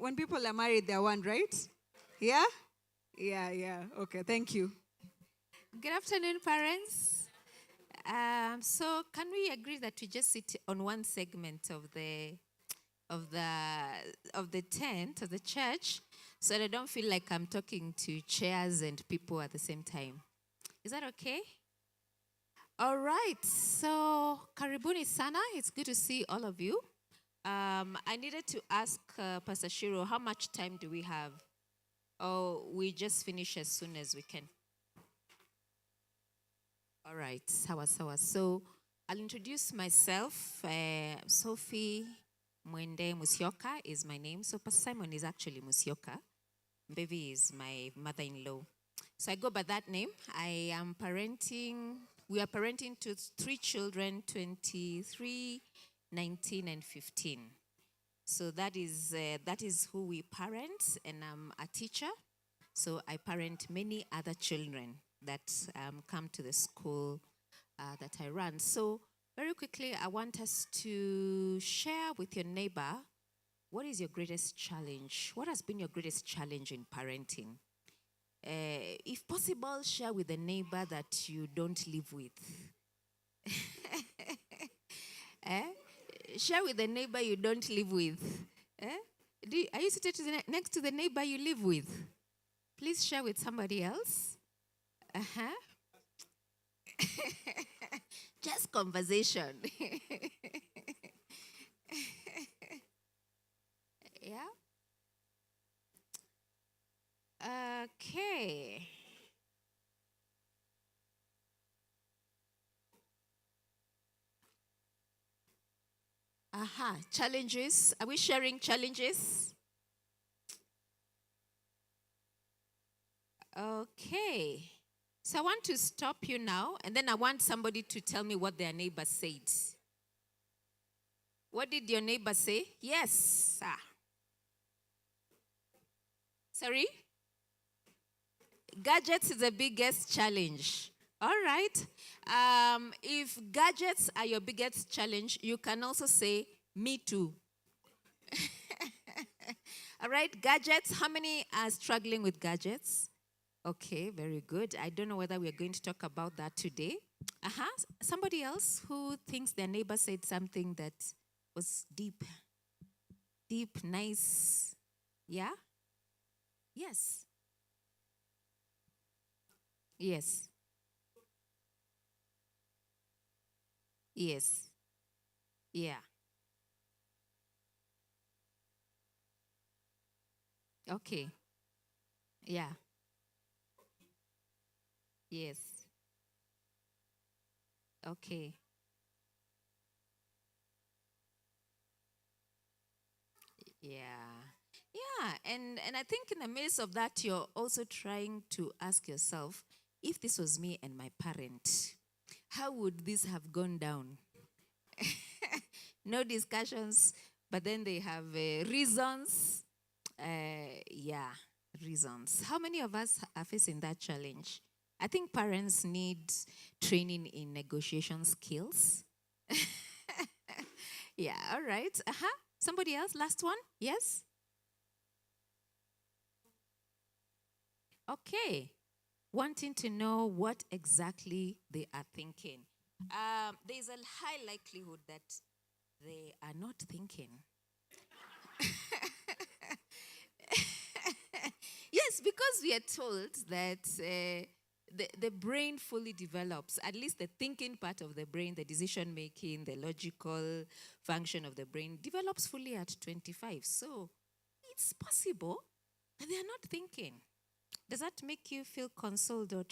when people are married, they're one, right? Yeah? Yeah. Okay, thank you. Good afternoon, parents. So, can we agree that we just sit on one segment of the of the tent of the church, so that I don't feel like I'm talking to chairs and people at the same time? Is that okay? All right. So, karibuni sana. It's good to see all of you. I needed to ask Pastor Shiro, how much time do we have? Oh, we just finish as soon as we can. All right, sawa sawa. So I'll introduce myself. Sophie Mwende Musyoka is my name. So Pastor Simon is actually Musyoka. Baby is my mother-in-law. So I go by that name. We are parenting to 3 children, 23, 19, and 15. So that is who we parent, and I'm a teacher. So I parent many other children that come to the school that I run. So very quickly, I want us to share with your neighbor, what is your greatest challenge? What has been your greatest challenge in parenting? If possible, share with the neighbor that you don't live with. Eh? Share with the neighbor you don't live with. Eh? Are you seated next to the neighbor you live with? Please share with somebody else. Uh-huh. Just conversation. Yeah. Okay. Aha. Challenges. Are we sharing challenges? Okay. So I want to stop you now, and then I want somebody to tell me what their neighbor said. What did your neighbor say? Yes. Sorry? Gadgets is the biggest challenge. All right. If gadgets are your biggest challenge, you can also say, me too. All right, gadgets. How many are struggling with gadgets? Okay, very good. I don't know whether we are going to talk about that today. Somebody else who thinks their neighbor said something that was deep, nice. Yeah? Yes. Yes. Yes. Yeah. Okay. Yeah. Yes. Okay. Yeah. Yeah. And I think in the midst of that, you're also trying to ask yourself, if this was me and my parent, how would this have gone down? No discussions, but then they have reasons. Yeah, reasons. How many of us are facing that challenge? I think parents need training in negotiation skills. Yeah, all right. Somebody else, last one? Yes? Okay. Wanting to know what exactly they are thinking. There's a high likelihood that they are not thinking. Yes, because we are told that the brain fully develops, at least the thinking part of the brain, the decision making, the logical function of the brain develops fully at 25. So it's possible that they are not thinking. Does that make you feel consoled or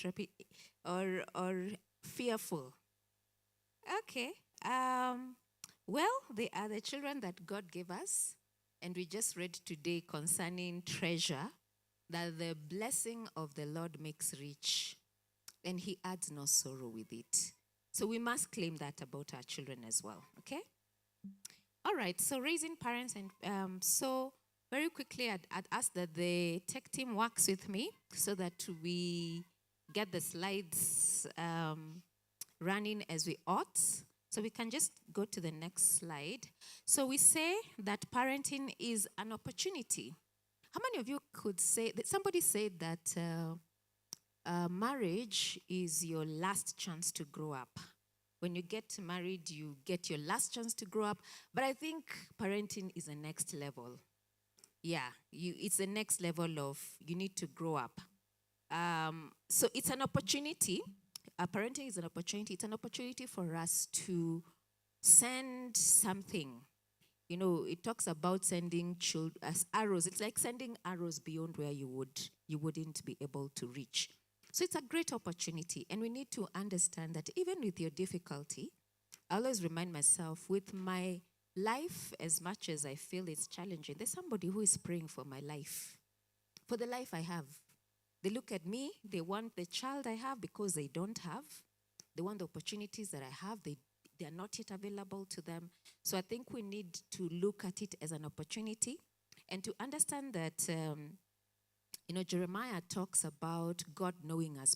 or fearful? Okay. Well, they are the children that God gave us, and we just read today concerning treasure, that the blessing of the Lord makes rich, and He adds no sorrow with it. So we must claim that about our children as well. Okay. All right. So raising parents, and so very quickly, I'd ask that the tech team works with me so that we get the slides running as we ought. So we can just go to the next slide. So we say that parenting is an opportunity. How many of you could say that somebody said that marriage is your last chance to grow up? When you get married, you get your last chance to grow up. But I think parenting is the next level. Yeah, it's the next level of you need to grow up. So it's an opportunity. Parenting is an opportunity. It's an opportunity for us to send something. You know, it talks about sending children as arrows. It's like sending arrows beyond where you wouldn't be able to reach. So it's a great opportunity, and we need to understand that even with your difficulty, I always remind myself with my life, as much as I feel it's challenging, there's somebody who is praying for my life, for the life I have. They look at me, they want the child I have because they don't have. They want the opportunities that I have, they are not yet available to them. So I think we need to look at it as an opportunity and to understand that, Jeremiah talks about God knowing us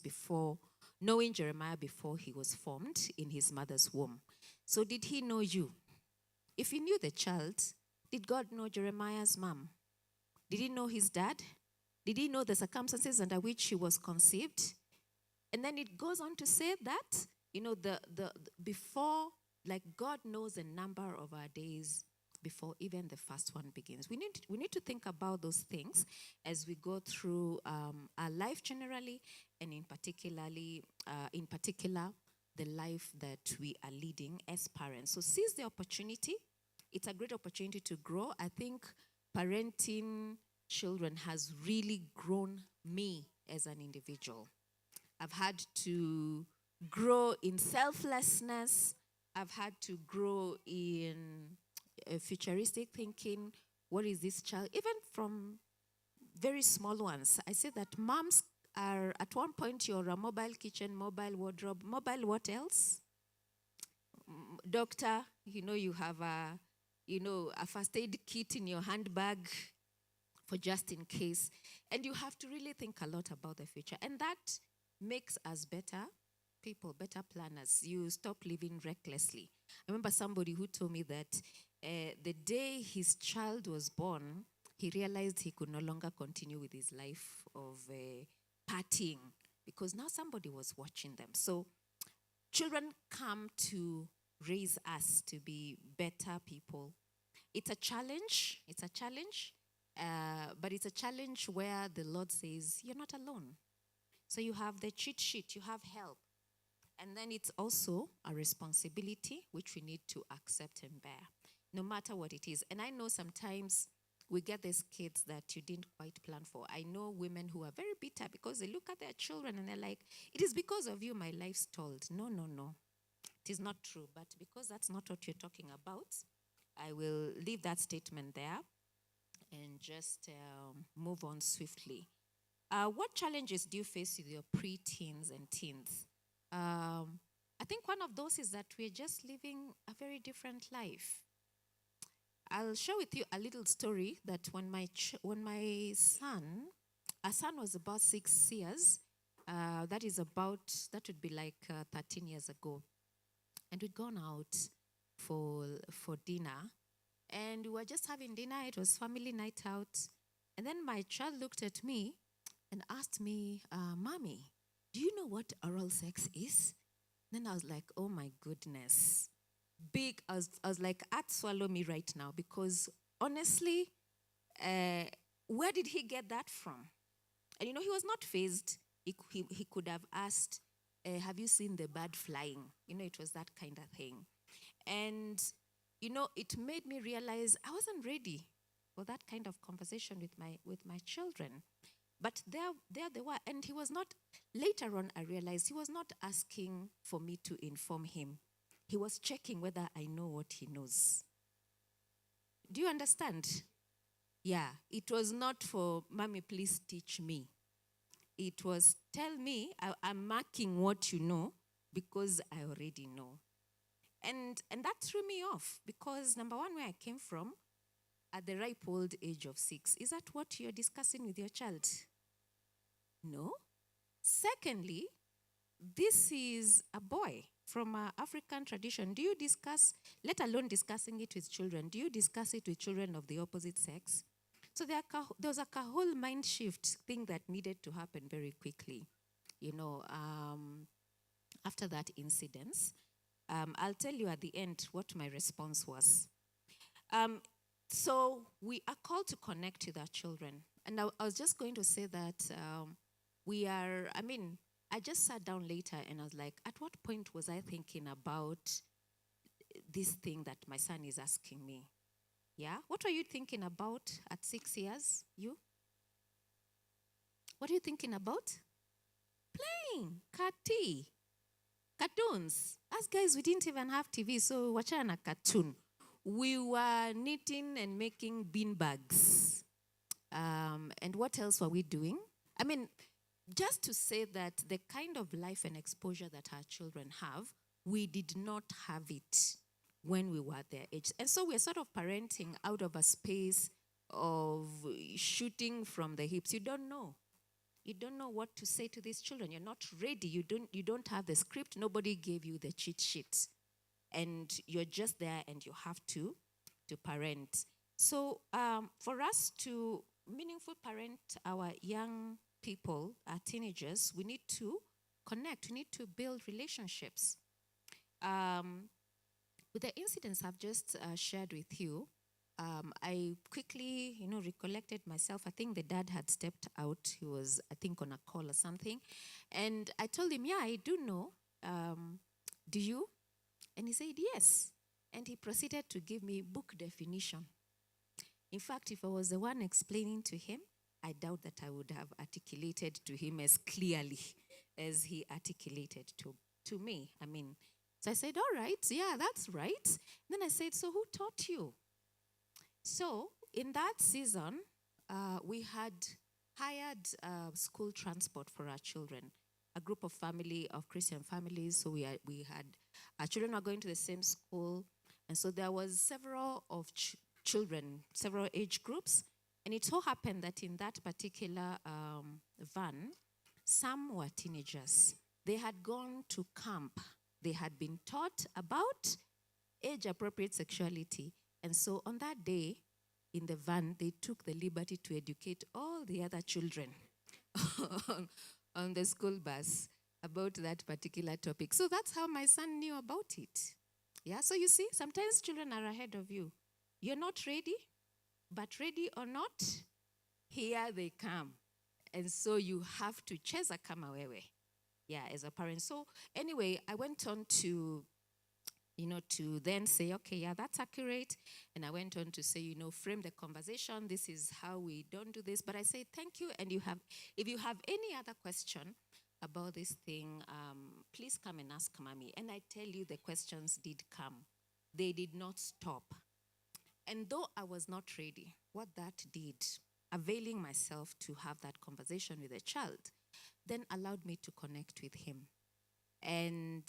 knowing Jeremiah before he was formed in his mother's womb. So did he know you? If he knew the child, did God know Jeremiah's mom? Did he know his dad? Did he know the circumstances under which he was conceived? And then it goes on to say that, before, like God knows the number of our days before even the first one begins. We need to think about those things as we go through our life generally, and in particular, the life that we are leading as parents. So seize the opportunity. It's a great opportunity to grow. I think parenting children has really grown me as an individual. I've had to grow in selflessness. I've had to grow in futuristic thinking. What is this child? Even from very small ones. I say that moms are, at one point, you're a mobile kitchen, mobile wardrobe, mobile what else? Doctor, you have a first aid kit in your handbag for just in case. And you have to really think a lot about the future. And that makes us better people, better planners. You stop living recklessly. I remember somebody who told me that the day his child was born, he realized he could no longer continue with his life of partying because now somebody was watching them. So children come to raise us to be better people. It's a challenge. But it's a challenge where the Lord says, you're not alone. So you have the cheat sheet, you have help. And then it's also a responsibility which we need to accept and bear, no matter what it is. And I know sometimes we get these kids that you didn't quite plan for. I know women who are very bitter because they look at their children and they're like, it is because of you my life stalled. No. It is not true. But because that's not what you're talking about, I will leave that statement there and just move on swiftly. What challenges do you face with your pre-teens and teens? I think one of those is that we're just living a very different life. I'll share with you a little story that when my son was about 6 years, that would be like 13 years ago, and we'd gone out for dinner, and we were just having dinner. It was family night out, and then my child looked at me and asked me, "Mommy, do you know what oral sex is?" Then I was like, oh my goodness. I was like, I'd swallow me right now, because honestly, where did he get that from? And he was not fazed. He could have asked, have you seen the bird flying? It was that kind of thing. And, it made me realize I wasn't ready for that kind of conversation with my children. But there they were. And he was not, later on I realized he was not asking for me to inform him. He was checking whether I know what he knows. Do you understand? Yeah, it was not for, "Mommy, please teach me." It was, "Tell me, I'm marking what you know because I already know." And that threw me off, because number one, where I came from, at the ripe old age of 6, is that what you're discussing with your child? No. Secondly, this is a boy from an African tradition. Do you discuss, let alone discussing it with children, do you discuss it with children of the opposite sex? So there was like a whole mind shift thing that needed to happen very quickly. You know, after that incident, I'll tell you at the end what my response was. So we are called to connect with our children. And I was just going to say that I just sat down later and I was like, at what point was I thinking about this thing that my son is asking me? Yeah? What were you thinking about at 6 years? You? What are you thinking about? Playing. Cartoons. Us guys, we didn't even have TV, so wachana cartoon. We were knitting and making bean bags. And what else were we doing? I mean, just to say that the kind of life and exposure that our children have, we did not have it when we were their age. And so we're sort of parenting out of a space of shooting from the hips. You don't know. You don't know what to say to these children. You're not ready. You don't have the script. Nobody gave you the cheat sheet. And you're just there and you have to parent. So for us to meaningful parent our young people, our teenagers, we need to connect. We need to build relationships. With the incidents I've just shared with you, I quickly, recollected myself. I think the dad had stepped out. He was, I think, on a call or something. And I told him, yeah, I do know. Do you? And he said, yes. And he proceeded to give me book definition. In fact, if I was the one explaining to him, I doubt that I would have articulated to him as clearly as he articulated to me. So I said, all right, yeah, that's right. Then I said, so who taught you? So in that season, we had hired school transport for our children, a group of Christian families. So we had, our children were going to the same school. And so there was several of children, several age groups. And it so happened that in that particular van, some were teenagers. They had gone to camp. They had been taught about age-appropriate sexuality. And so on that day, in the van, they took the liberty to educate all the other children on the school bus about that particular topic. So that's how my son knew about it. Yeah, so you see, sometimes children are ahead of you. You're not ready, but ready or not, here they come. And so you have to chase a kamawewe. Yeah, as a parent. So anyway, I went on to then say, okay, yeah, that's accurate. And I went on to say, frame the conversation. This is how we don't do this. But I say, thank you. And if you have any other question about this thing, please come and ask Mommy. And I tell you, the questions did come. They did not stop. And though I was not ready, what that did, availing myself to have that conversation with a child, then allowed me to connect with him. And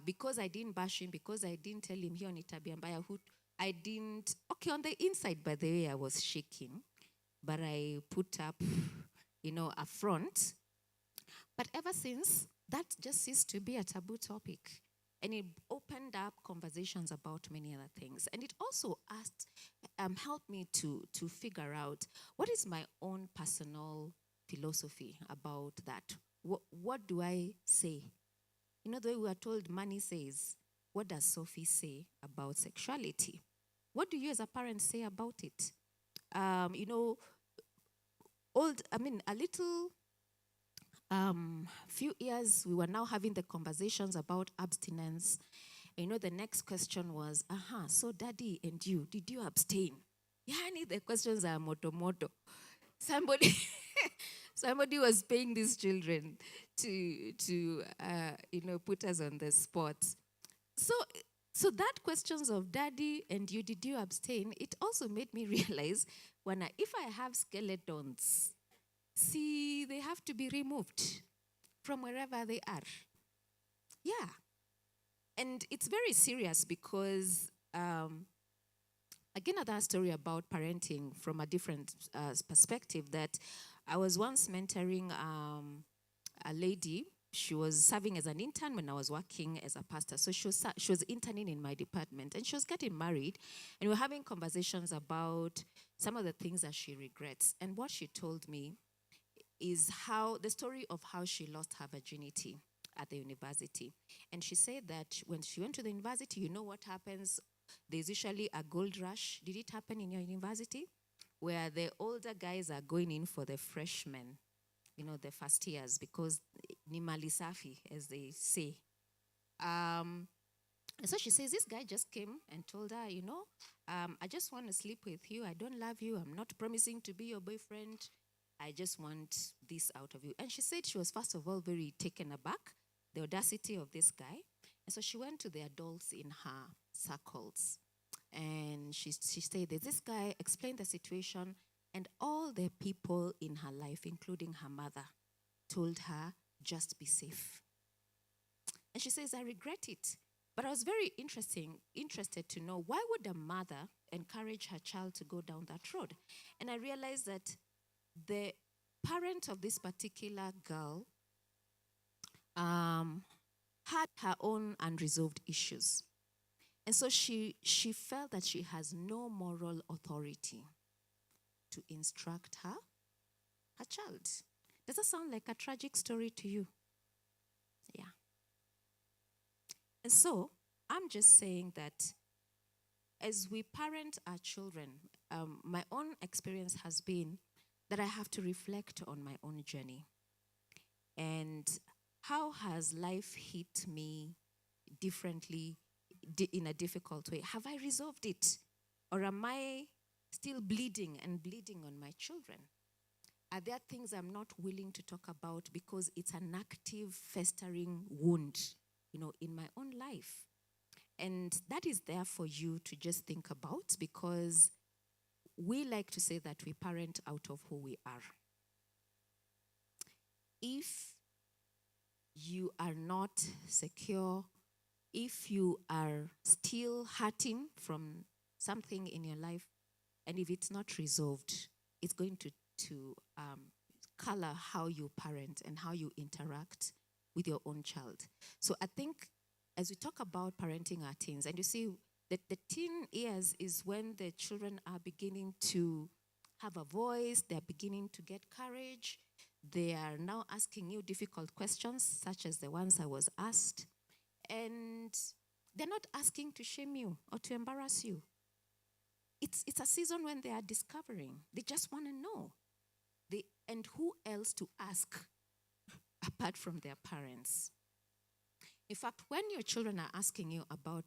because I didn't bash him, because I didn't tell him here on Itabiambaya, on the inside, by the way, I was shaking, but I put up, a front. But ever since, that just ceased to be a taboo topic. And it opened up conversations about many other things. And it also helped me to figure out what is my own personal philosophy about that. What do I say? The way we are told money says, what does Sophie say about sexuality? What do you as a parent say about it? A little few years, we were now having the conversations about abstinence. The next question was, so daddy and you, did you abstain? The questions are moto. Somebody was paying these children to put us on the spot. So that questions of daddy and you, did you abstain? It also made me realize if I have skeletons, see, they have to be removed from wherever they are. Yeah. And it's very serious because, again, another story about parenting from a different perspective, that I was once mentoring a lady. She was serving as an intern when I was working as a pastor. So she was interning in my department, and she was getting married, and we were having conversations about some of the things that she regrets. And what she told me is how the story of how she lost her virginity at the university. And she said that when she went to the university, you know what happens? There's usually a gold rush. Did it happen in your university? Where the older guys are going in for the freshmen, the first years, because ni mali safi, as they say. And so she says, this guy just came and told her, I just want to sleep with you. I don't love you. I'm not promising to be your boyfriend. I just want this out of you. And she said she was, first of all, very taken aback, the audacity of this guy. And so she went to the adults in her circles. And she said that this guy explained the situation, and all the people in her life, including her mother, told her, just be safe. And she says, I regret it. But I was very interested to know, why would a mother encourage her child to go down that road? And I realized that the parent of this particular girl had her own unresolved issues. And so she felt that she has no moral authority to instruct her child. Does that sound like a tragic story to you? Yeah. And so I'm just saying that as we parent our children, my own experience has been that I have to reflect on my own journey. And how has life hit me differently in a difficult way? Have I resolved it? Or am I still bleeding on my children? Are there things I'm not willing to talk about because it's an active, festering wound, in my own life? And that is there for you to just think about, because we like to say that we parent out of who we are. If you are not secure, if you are still hurting from something in your life, and if it's not resolved, it's going to color how you parent and how you interact with your own child. So I think as we talk about parenting our teens, and you see that the teen years is when the children are beginning to have a voice, they're beginning to get courage, they are now asking you difficult questions, such as the ones I was asked, and they're not asking to shame you or to embarrass you. It's a season when they are discovering. They just want to know. And who else to ask apart from their parents? In fact, when your children are asking you about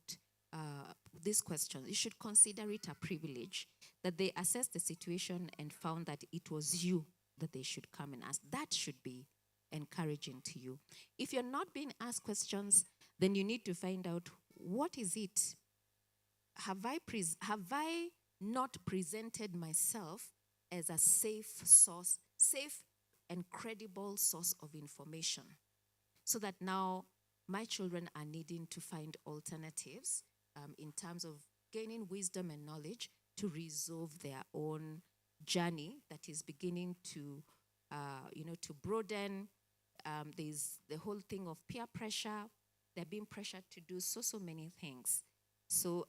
these questions, you should consider it a privilege that they assessed the situation and found that it was you that they should come and ask. That should be encouraging to you. If you're not being asked questions, then you need to find out, what is it? Have I not presented myself as a safe and credible source of information, so that now my children are needing to find alternatives in terms of gaining wisdom and knowledge to resolve their own journey that is beginning to broaden. There's the whole thing of peer pressure. They're being pressured to do so many things. So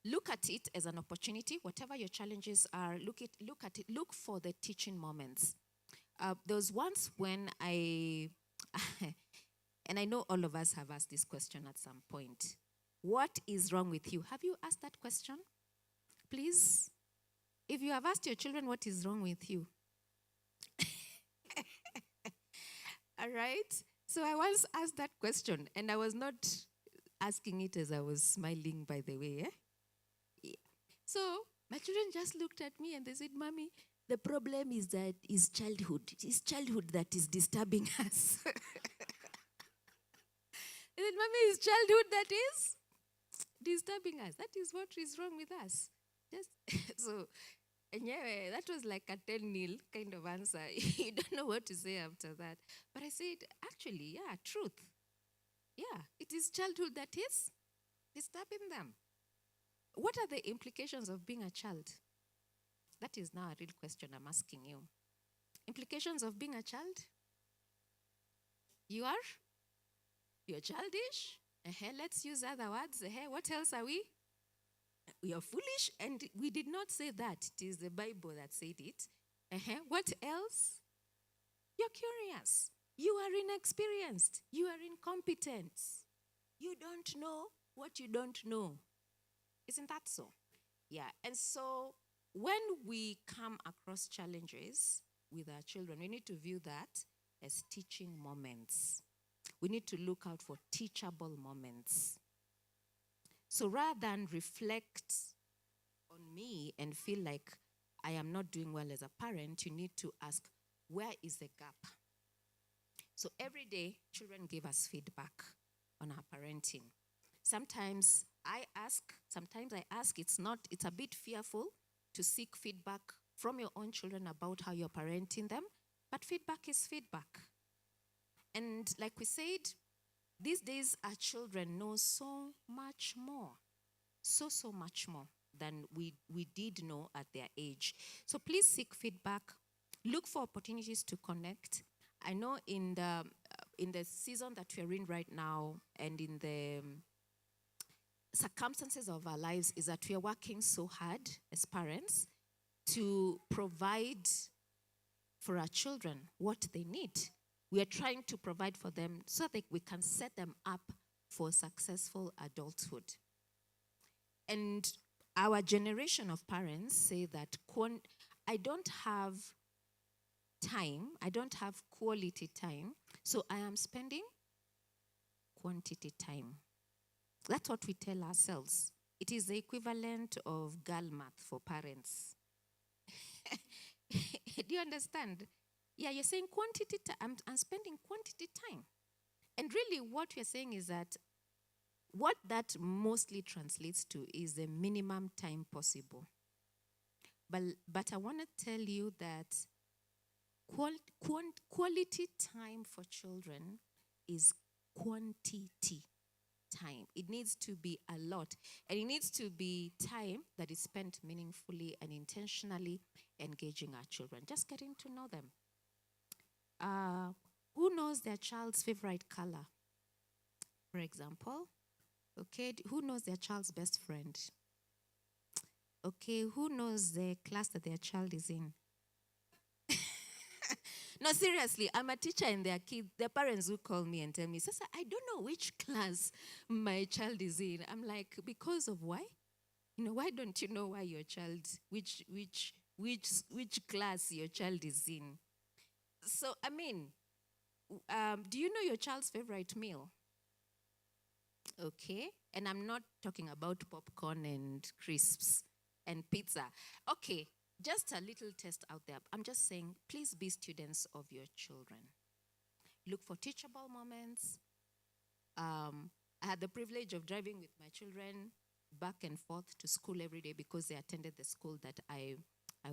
look at it as an opportunity. Whatever your challenges are, look at it. Look for the teaching moments. There was once when I, and I know all of us have asked this question at some point. What is wrong with you? Have you asked that question? Please. If you have asked your children what is wrong with you. All right? So I once asked that question, and I was not asking it as I was smiling, by the way. Yeah. So my children just looked at me and they said, Mommy, the problem is that it's childhood. It's childhood that is disturbing us. I said, Mommy, it's childhood that is disturbing us. That is what is wrong with us. Just so, and yeah, that was like a 10-0 kind of answer. You don't know what to say after that. But I said, actually, yeah, truth. Yeah, it is childhood that is disturbing them. What are the implications of being a child? That is now a real question I'm asking you. Implications of being a child? You're childish? Let's use other words. What else are we? We are foolish, and we did not say that. It is the Bible that said it. What else? You're curious. You are inexperienced. You are incompetent. You don't know what you don't know. Isn't that so? Yeah. And so when we come across challenges with our children, we need to view that as teaching moments. We need to look out for teachable moments. So rather than reflect on me and feel like I am not doing well as a parent, you need to ask, where is the gap? So every day, children give us feedback on our parenting. Sometimes I ask, it's a bit fearful to seek feedback from your own children about how you're parenting them, but feedback is feedback. And like we said, these days our children know so much more, so much more than we did know at their age. So please seek feedback, look for opportunities to connect. I know in the season that we're in right now and in the circumstances of our lives is that we are working so hard as parents to provide for our children what they need. We are trying to provide for them so that we can set them up for successful adulthood. And our generation of parents say that I don't have time, I don't have quality time, so I am spending quantity time. That's what we tell ourselves. It is the equivalent of girl math for parents. Do you understand? Yeah, you're saying quantity time. I'm spending quantity time. And really what we're saying is that what that mostly translates to is the minimum time possible. But I want to tell you that quality time for children is quantity time. It needs to be a lot. And it needs to be time that is spent meaningfully and intentionally engaging our children, just getting to know them. Who knows their child's favorite color, for example? Okay, who knows their child's best friend? Okay, who knows the class that their child is in? No, seriously, I'm a teacher and their parents will call me and tell me, Sasa, I don't know which class my child is in. I'm like, because of why? Why don't you know why your child, which class your child is in? So, I mean, do you know your child's favorite meal? Okay, and I'm not talking about popcorn and crisps and pizza. Okay, just a little test out there. I'm just saying, please be students of your children. Look for teachable moments. I had the privilege of driving with my children back and forth to school every day because they attended the school that I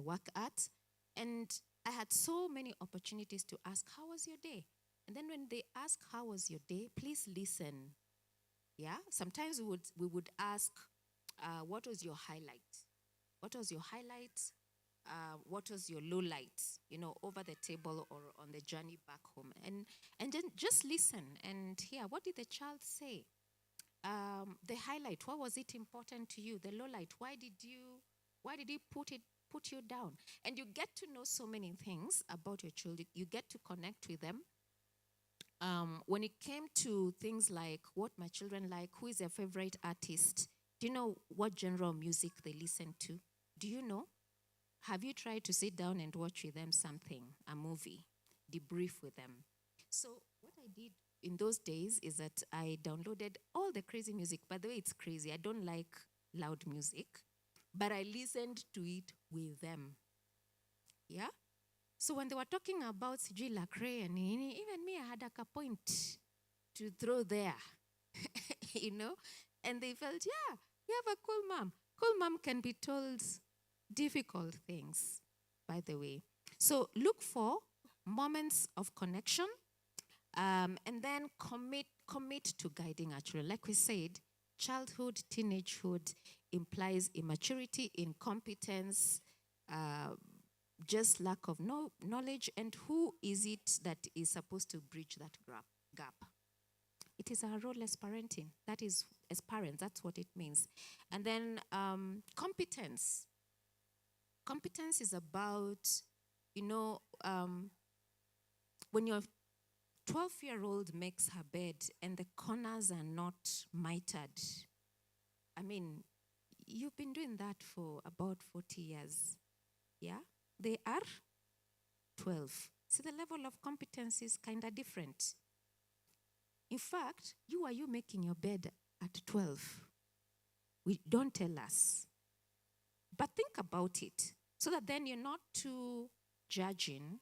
work at. And I had so many opportunities to ask, how was your day? And then when they ask, how was your day, please listen. Yeah, sometimes we would ask, what was your highlight? What was your highlight? What was your low light? Over the table or on the journey back home, and then just listen and hear, what did the child say? The highlight, what was it important to you? The low light, why did he put you down? And you get to know so many things about your children. You get to connect with them. When it came to things like what my children like, who is their favorite artist, do you know what genre of music they listen to? Do you know? Have you tried to sit down and watch with them something, a movie, debrief with them? So what I did in those days is that I downloaded all the crazy music. By the way, it's crazy. I don't like loud music, but I listened to it with them. Yeah? So when they were talking about CG Lacrae and even me, I had a point to throw there, and they felt, yeah, you have a cool mom. Cool mom can be told difficult things, by the way. So look for moments of connection, and then commit to guiding our children. Like we said, childhood, teenagehood implies immaturity, incompetence, just lack of knowledge. And who is it that is supposed to bridge that gap? It is our role as parenting. That is, as parents, that's what it means. And then competence. Competence is about, when your 12-year-old makes her bed and the corners are not mitered. I mean, you've been doing that for about 40 years. Yeah? They are 12. So the level of competence is kind of different. In fact, you making your bed at 12? We don't tell us. But think about it, so that then you're not too judging,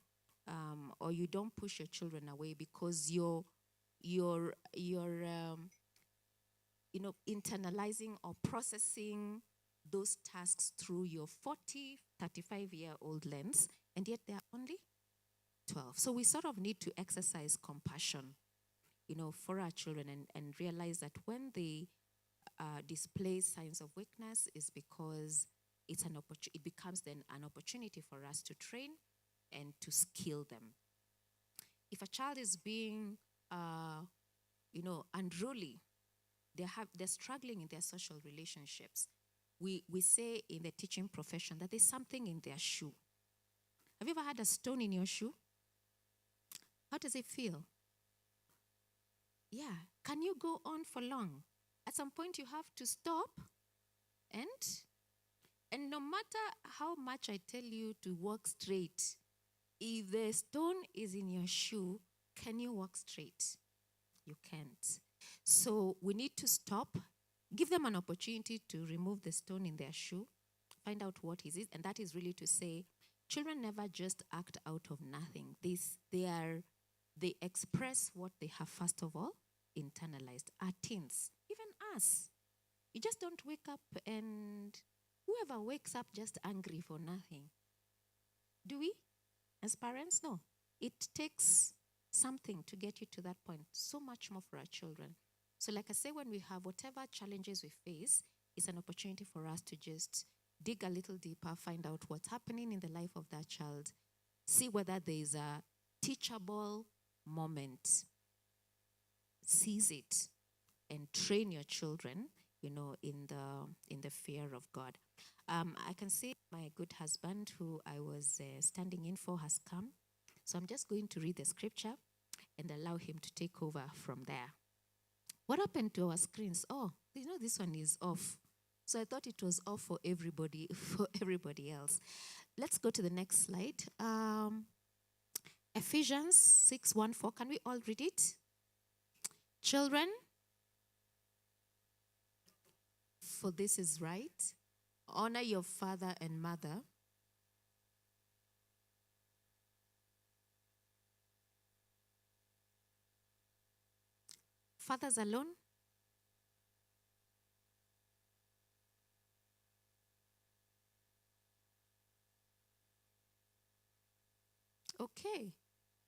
or you don't push your children away because you're internalizing or processing those tasks through your 40, 35-year-old lens, and yet they're only 12. So we sort of need to exercise compassion, for our children and realize that when they display signs of weakness is because it becomes then an opportunity for us to train and to skill them. If a child is being, unruly, they're struggling in their social relationships, we say in the teaching profession that there's something in their shoe. Have you ever had a stone in your shoe? How does it feel? Yeah. Can you go on for long? At some point you have to stop and no matter how much I tell you to walk straight, if the stone is in your shoe, can you walk straight? You can't. So we need to stop, give them an opportunity to remove the stone in their shoe, find out what is it, and that is really to say, children never just act out of nothing. They express what they have first of all internalized. Our teens, even us, you just don't wake up and whoever wakes up just angry for nothing. Do we? As parents, no. It takes something to get you to that point, so much more for our children. So like I say, when we have whatever challenges we face, it's an opportunity for us to just dig a little deeper, find out what's happening in the life of that child, see whether there is a teachable moment, seize it, and train your children, in the fear of God. I can see my good husband, who I was standing in for, has come. So I'm just going to read the scripture and allow him to take over from there. What happened to our screens? Oh, this one is off. So I thought it was off for everybody else. Let's go to the next slide. Ephesians 6:1-4. Can we all read it? Children, for this is right. Honor your father and mother. Fathers alone? Okay.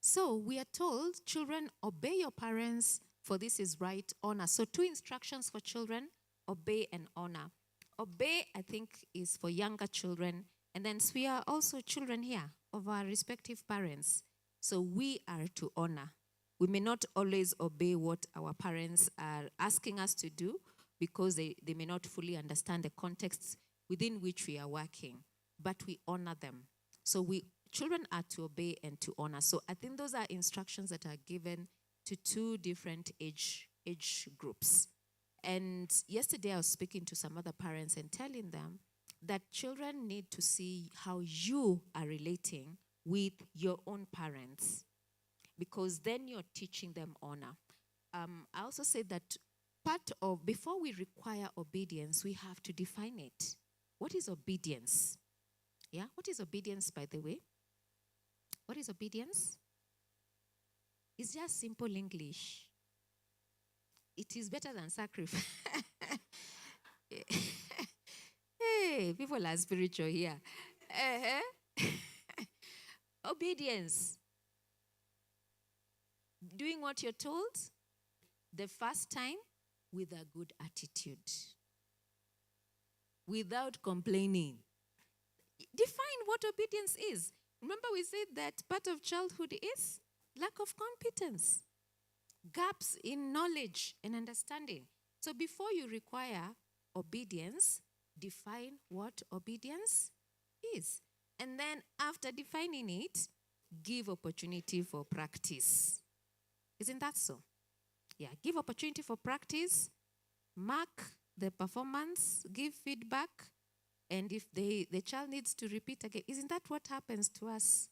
So we are told, children, obey your parents, for this is right. Honor. So 2 instructions for children: obey and honor. Obey, I think, is for younger children. And then we are also children here of our respective parents. So we are to honor. We may not always obey what our parents are asking us to do because they may not fully understand the context within which we are working, but we honor them. So children are to obey and to honor. So I think those are instructions that are given to 2 different age groups. And yesterday I was speaking to some other parents and telling them that children need to see how you are relating with your own parents, because then you're teaching them honor. I also said that before we require obedience, we have to define it. What is obedience? Yeah, what is obedience, by the way? What is obedience? It's just simple English. It is better than sacrifice. Hey, people are spiritual here. Obedience. Doing what you're told the first time with a good attitude, without complaining. Define what obedience is. Remember, we said that part of childhood is lack of competence. gaps in knowledge and understanding. So before you require obedience, define what obedience is. And then after defining it, give opportunity for practice. Isn't that so? Yeah, give opportunity for practice, mark the performance, give feedback, and if the child needs to repeat again, isn't that what happens to us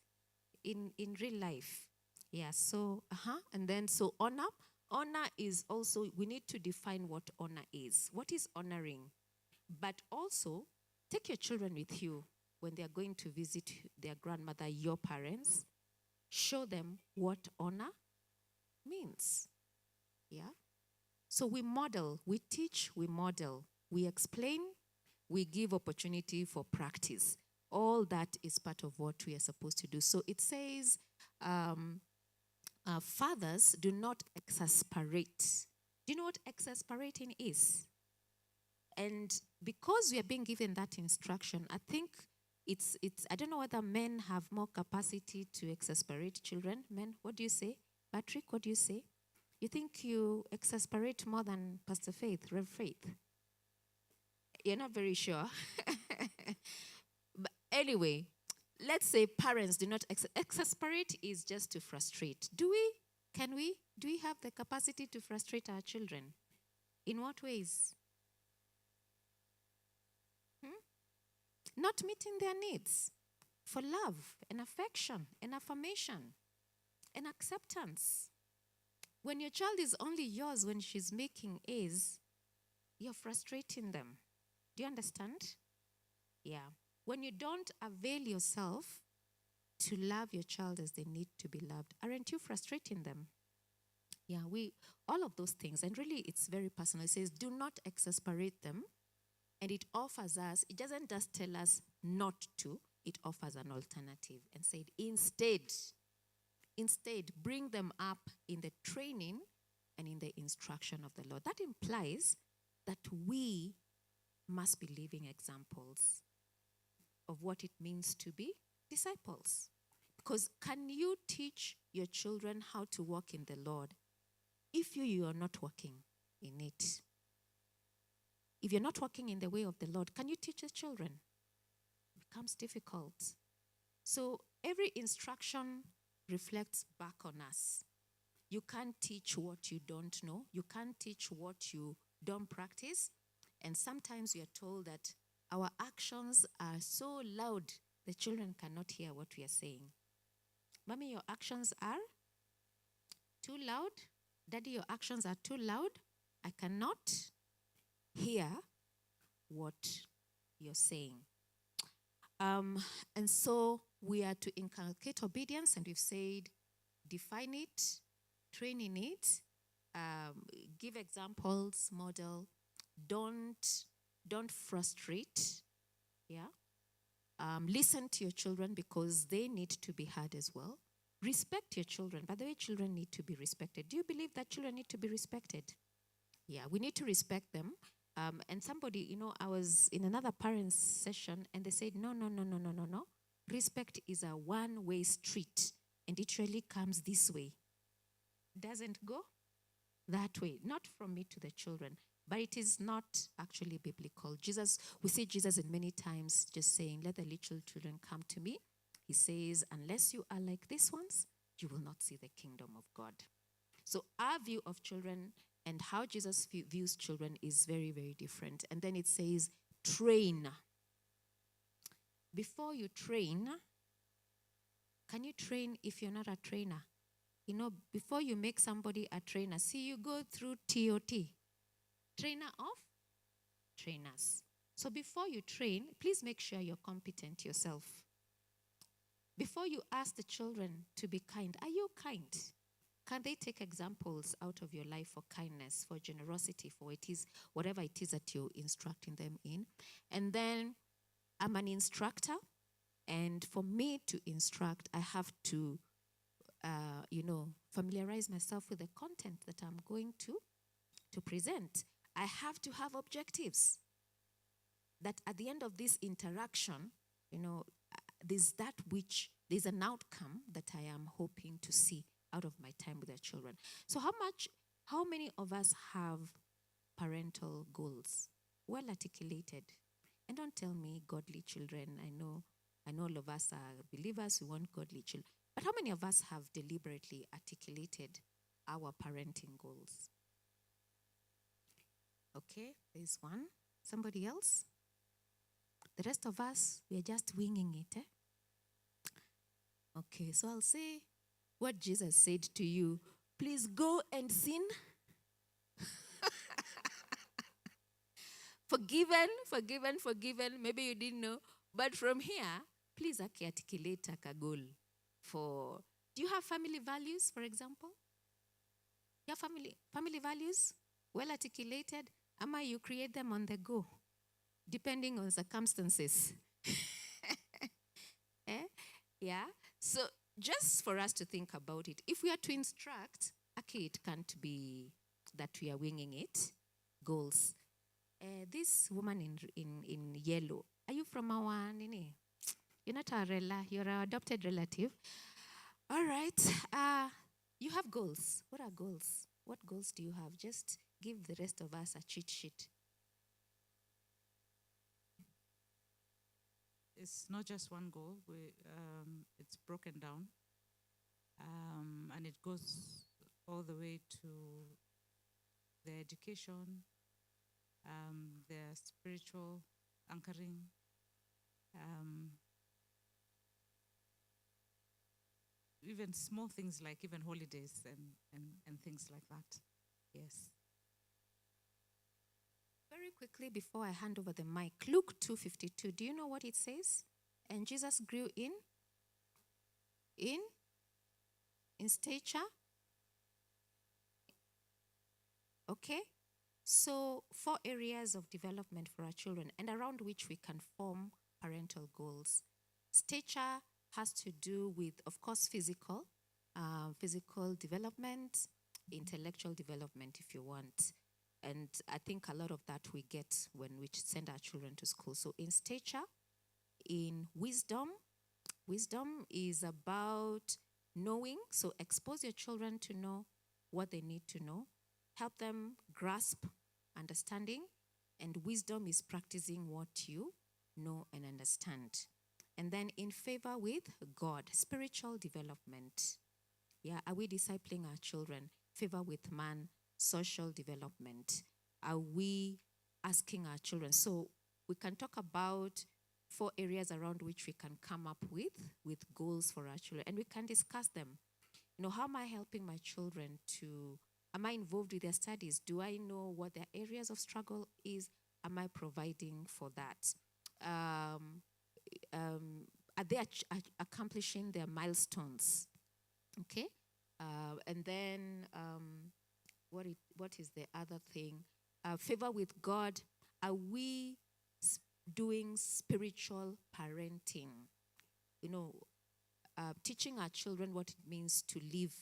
in real life? Yeah, so, and then so honor. Honor is also, we need to define what honor is. What is honoring? But also, take your children with you when they are going to visit their grandmother, your parents. Show them what honor means. Yeah? So we model, we teach, we model, we explain, we give opportunity for practice. All that is part of what we are supposed to do. So it says, fathers, do not exasperate. Do you know what exasperating is? And because we are being given that instruction, I think it's I don't know whether men have more capacity to exasperate children. Men, what do you say? Patrick, what do you say? You think you exasperate more than Pastor Faith, Rev Faith? You're not very sure. But anyway, let's say parents do not exasperate is just to frustrate. Do we have the capacity to frustrate our children? In what ways? Not meeting their needs for love and affection and affirmation and acceptance. When your child is only yours when she's making A's, you're frustrating them. Do you understand? Yeah. When you don't avail yourself to love your child as they need to be loved, aren't you frustrating them? Yeah, all of those things. And really, it's very personal. It says, do not exasperate them. And it offers us, it doesn't just tell us not to, it offers an alternative and said, instead, bring them up in the training and in the instruction of the Lord. That implies that we must be living examples of what it means to be disciples. Because can you teach your children how to walk in the Lord if you are not walking in it? If you're not walking in the way of the Lord, can you teach the children? It becomes difficult. So every instruction reflects back on us. You can't teach what you don't know. You can't teach what you don't practice. And sometimes we are told that our actions are so loud, the children cannot hear what we are saying. Mommy, your actions are too loud. Daddy, your actions are too loud. I cannot hear what you're saying. And so we are to inculcate obedience, and we've said define it, train in it, give examples, model. Don't frustrate. Yeah. Listen to your children because they need to be heard as well. Respect your children. By the way, children need to be respected. Do you believe that children need to be respected? Yeah, we need to respect them. And somebody, I was in another parents' session and they said, no. Respect is a one-way street and it really comes this way. Doesn't go that way. Not from me to the children, but it is not actually biblical. We see Jesus in many times just saying, let the little children come to me. He says, unless you are like these ones, you will not see the kingdom of God. So our view of children and how Jesus views children is very, very different. And then it says, train. Before you train, can you train if you're not a trainer? Before you make somebody a trainer, you go through TOT, trainer of trainers. So before you train, please make sure you're competent yourself. Before you ask the children to be kind, are you kind? Can they take examples out of your life for kindness, for generosity, for whatever it is that you're instructing them in? And then I'm an instructor, and for me to instruct, I have to, familiarize myself with the content that I'm going to present. I have to have objectives. That at the end of this interaction, there's an outcome that I am hoping to see out of my time with their children. So how many of us have parental goals? Well articulated. And don't tell me godly children. I know all of us are believers who want godly children. But how many of us have deliberately articulated our parenting goals? Okay, there's one. Somebody else? The rest of us, we are just winging it. Okay, so I'll say what Jesus said to you. Please go and sin. Forgiven. Maybe you didn't know. But from here, please articulate a goal for. Do you have family values, for example? Your family values, well articulated. Ama you create them on the go, depending on circumstances. Yeah. So just for us to think about it, if we are to instruct, okay, it can't be that we are winging it. Goals. This woman in yellow, are you from our nini? You're not a you're an adopted relative. All right. You have goals. What are goals? What goals do you have? Just give the rest of us a cheat sheet. It's not just one goal. It's broken down. And it goes all the way to their education, their spiritual anchoring, even small things like even holidays and things like that. Yes. Very quickly before I hand over the mic, Luke 2:52. Do you know what it says? And Jesus grew in stature. Okay? So 4 areas of development for our children and around which we can form parental goals. Stature has to do with, of course, physical development, intellectual development, if you want. And I think a lot of that we get when we send our children to school. So in stature, in wisdom is about knowing. So expose your children to know what they need to know. Help them grasp understanding. And wisdom is practicing what you know and understand. And then in favor with God, spiritual development. Yeah, are we discipling our children? Favor with man, social development. Are we asking our children? So we can talk about 4 areas around which we can come up with goals for our children, and we can discuss them. How am I helping my children to, am I involved with their studies? Do I know what their areas of struggle is? Am I providing for that? Are they accomplishing their milestones? Okay. And then what is the other thing? Favor with God. Are we doing spiritual parenting? Teaching our children what it means to live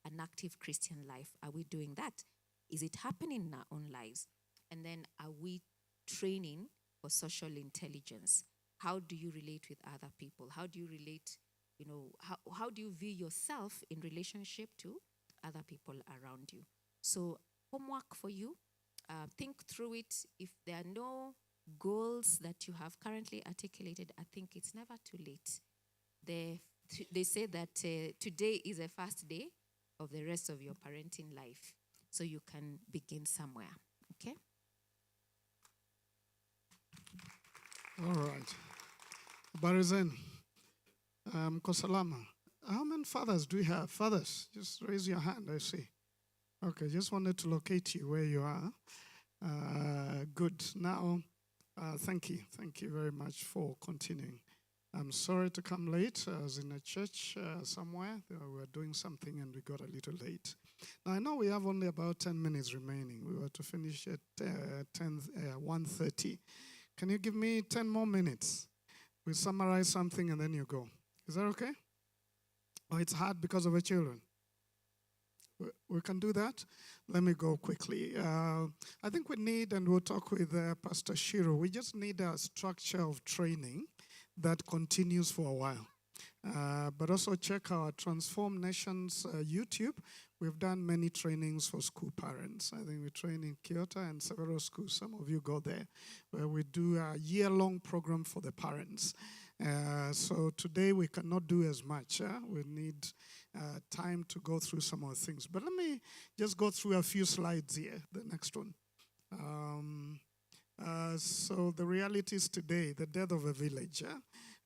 an active Christian life. Are we doing that? Is it happening in our own lives? And then are we training for social intelligence? How do you relate with other people? How do you relate, how do you view yourself in relationship to other people around you? So homework for you. Think through it. If there are no goals that you have currently articulated, I think it's never too late. They say that today is a first day of the rest of your parenting life. So you can begin somewhere. Okay? All right. Barizen, Kosalama, how many fathers do we have? Fathers, just raise your hand, I see. Okay, just wanted to locate you where you are. Good. Now, thank you. Thank you very much for continuing. I'm sorry to come late. I was in a church somewhere. We were doing something and we got a little late. Now, I know we have only about 10 minutes remaining. We were to finish at 1:30. Can you give me 10 more minutes? We'll summarize something and then you go. Is that okay? Or it's hard because of the children? We can do that. Let me go quickly. I think we need, and we'll talk with Pastor Shiro, we just need a structure of training that continues for a while. But also check our Transform Nations YouTube. We've done many trainings for school parents. I think we train in Kyoto and several schools. Some of you go there, where we do a year-long program for the parents. So today we cannot do as much. We need time to go through some of the things. But let me just go through a few slides here. The next one. So the realities today, the death of a village.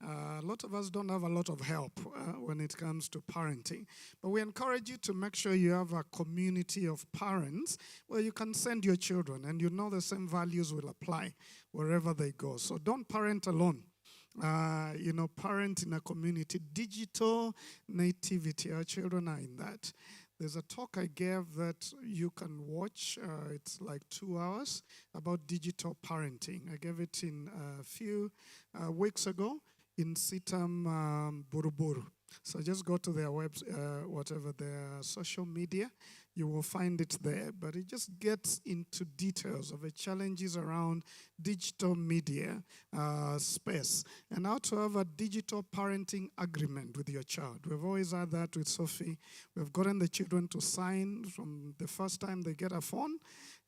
A lot of us don't have a lot of help when it comes to parenting. But we encourage you to make sure you have a community of parents where you can send your children and you know the same values will apply wherever they go. So don't parent alone. Parent in a community. Digital nativity. Our children are in that. There's a talk I gave that you can watch. It's like 2 hours about digital parenting. I gave it in a few weeks ago in Sitam Buruburu. So just go to their their social media. You will find it there. But it just gets into details of the challenges around digital media space and how to have a digital parenting agreement with your child. We've always had that with Sophie. We've gotten the children to sign from the first time they get a phone,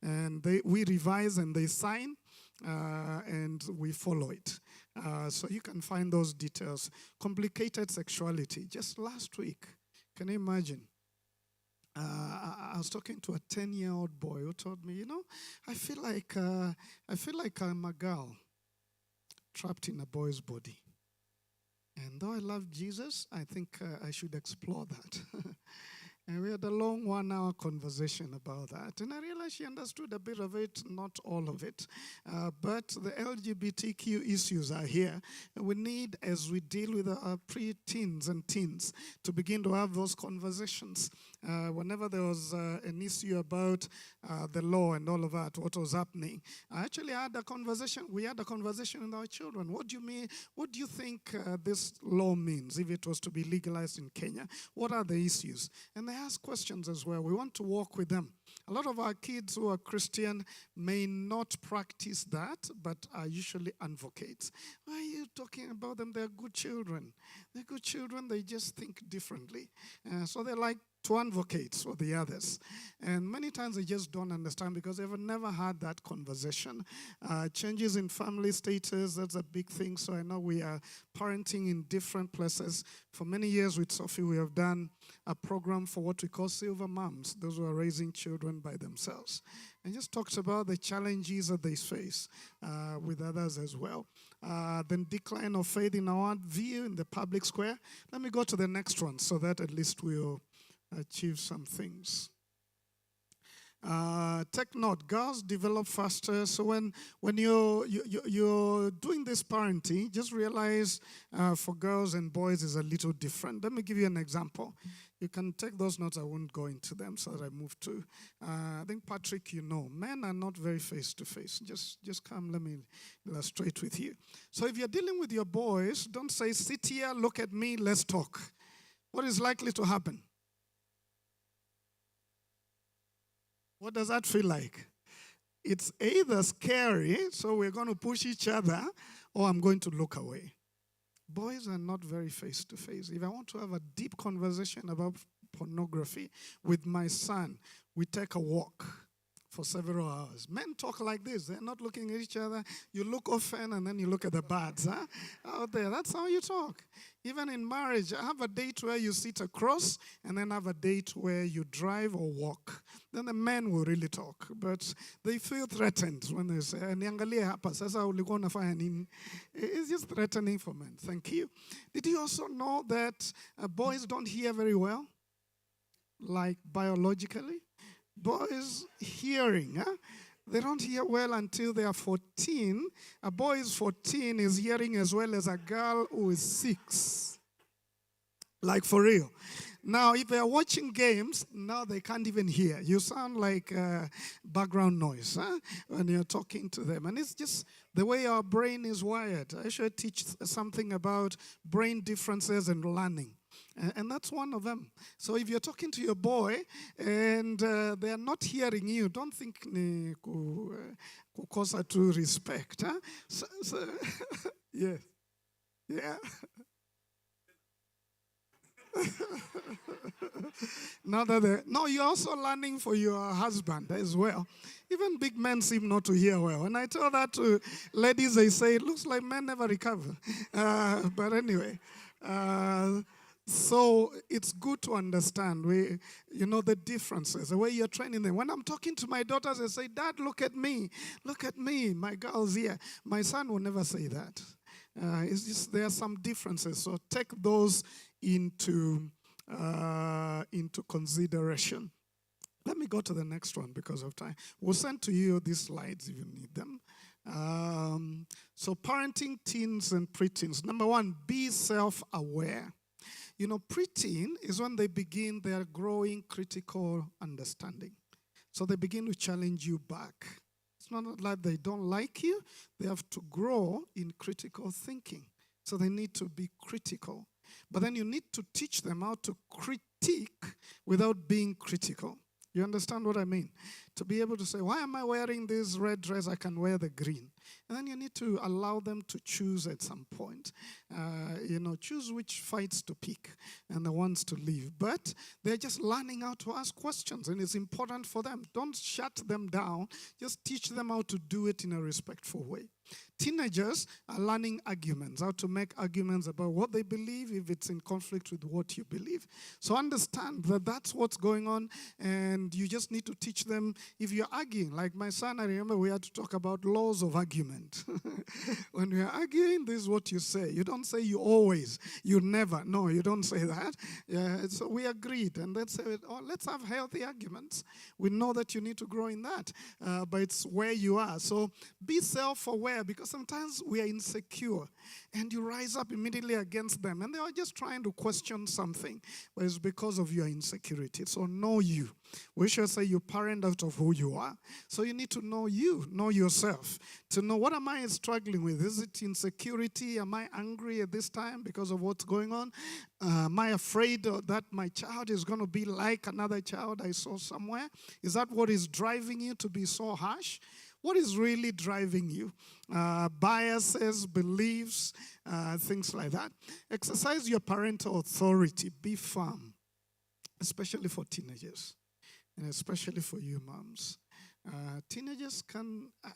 and we revise and they sign. And we follow it. So you can find those details. Complicated sexuality. Just last week, can you imagine? I was talking to a 10-year-old boy who told me, I feel like I'm a girl trapped in a boy's body. And though I love Jesus, I think I should explore that. And we had a long 1-hour conversation about that. And I realized she understood a bit of it, not all of it. But the LGBTQ issues are here. And we need, as we deal with our pre-teens and teens, to begin to have those conversations. Whenever there was an issue about the law and all of that, what was happening, I actually had a conversation. We had a conversation with our children. What do you mean? What do you think this law means if it was to be legalized in Kenya? What are the issues? And they ask questions as well. We want to walk with them. A lot of our kids who are Christian may not practice that, but are usually advocates. Why are you talking about them? They're good children. They're good children. They just think differently. So they like to advocate for the others. And many times they just don't understand because they've never had that conversation. Changes in family status, that's a big thing. So I know we are parenting in different places. For many years with Sophie, we have done a program for what we call silver moms, those who are raising children by themselves. And just talks about the challenges that they face with others as well. Then decline of faith in our view in the public square. Let me go to the next one so that at least we'll achieve some things. Take note, girls develop faster. So when you're doing this parenting, just realize for girls and boys is a little different. Let me give you an example. You can take those notes. I won't go into them so that I move to. I think, Patrick, men are not very face-to-face. Just come, let me illustrate with you. So if you're dealing with your boys, don't say, sit here, look at me, let's talk. What is likely to happen? What does that feel like? It's either scary, so we're going to push each other, or I'm going to look away. Boys are not very face-to-face. If I want to have a deep conversation about pornography with my son, we take a walk for several hours. Men talk like this. They're not looking at each other. You look often, and then you look at the birds out there. That's how you talk. Even in marriage, have a date where you sit across, and then have a date where you drive or walk. Then the men will really talk. But they feel threatened when they say, niangalie hapa, sasa ulikuwa unafanya nini? It's just threatening for men. Thank you. Did you also know that boys don't hear very well? Like biologically? Boys hearing, they don't hear well until they are 14. A boy is 14 is hearing as well as a girl who is 6. Like for real. Now, if they are watching games, now they can't even hear. You sound like background noise when you're talking to them. And it's just the way our brain is wired. I should teach something about brain differences and learning. And that's one of them. So if you're talking to your boy and they are not hearing you, don't think ni kukosa tu respect. So, yes. Yeah. No, you're also learning for your husband as well. Even big men seem not to hear well. When I tell that to ladies, they say, it looks like men never recover. But anyway, so it's good to understand, the differences, the way you're training them. When I'm talking to my daughters, they say, Dad, look at me, my girl's here. My son will never say that. It's just there are some differences, so take those into consideration. Let me go to the next one because of time. We'll send to you these slides if you need them. So parenting teens and preteens. Number one, be self-aware. Preteen is when they begin their growing critical understanding. So they begin to challenge you back. It's not like they don't like you. They have to grow in critical thinking. So they need to be critical. But then you need to teach them how to critique without being critical. You understand what I mean? To be able to say, why am I wearing this red dress? I can wear the green. And then you need to allow them to choose at some point. Choose which fights to pick and the ones to leave. But they're just learning how to ask questions, and it's important for them. Don't shut them down. Just teach them how to do it in a respectful way. Teenagers are learning arguments, how to make arguments about what they believe if it's in conflict with what you believe. So understand that that's what's going on, and you just need to teach them. If you're arguing, like my son, I remember we had to talk about laws of argument. When we are arguing, this is what you say. You don't say you always, you never. No, you don't say that. So we agreed, and let's have healthy arguments. We know that you need to grow in that, but it's where you are. So be self-aware, because sometimes we are insecure, and you rise up immediately against them, and they are just trying to question something, but it's because of your insecurity. So know you. We should say you parent out of who you are. So you need to know you, know yourself, to know, what am I struggling with? Is it insecurity? Am I angry at this time because of what's going on? Am I afraid that my child is going to be like another child I saw somewhere? Is that what is driving you to be so harsh? What is really driving you? Biases, beliefs, things like that. Exercise your parental authority. Be firm, especially for teenagers, and especially for you moms. Teenagers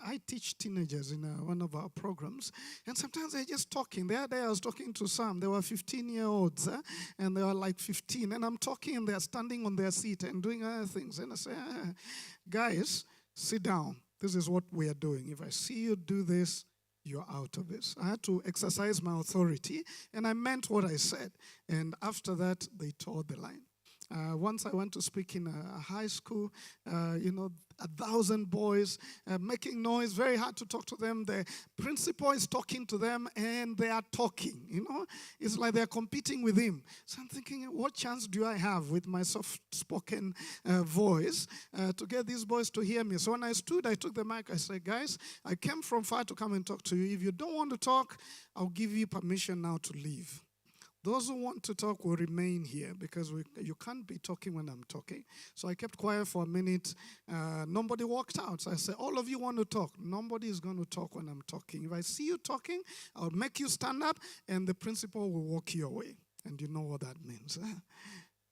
I teach teenagers in one of our programs, and sometimes they're just talking. The other day I was talking to some, they were 15-year-olds, and they were like 15, and I'm talking, and they're standing on their seat and doing other things, and I say, guys, sit down. This is what we are doing. If I see you do this, you're out of this. I had to exercise my authority, and I meant what I said, and after that, they tore the line. Once I went to speak in a high school, 1,000 boys making noise, very hard to talk to them. The principal is talking to them, and they are talking, It's like they're competing with him. So I'm thinking, what chance do I have with my soft-spoken voice to get these boys to hear me? So when I stood, I took the mic, I said, guys, I came from far to come and talk to you. If you don't want to talk, I'll give you permission now to leave. Those who want to talk will remain here, because you can't be talking when I'm talking. So I kept quiet for a minute. Nobody walked out. So I said, all of you want to talk. Nobody is going to talk when I'm talking. If I see you talking, I'll make you stand up, and the principal will walk you away. And you know what that means.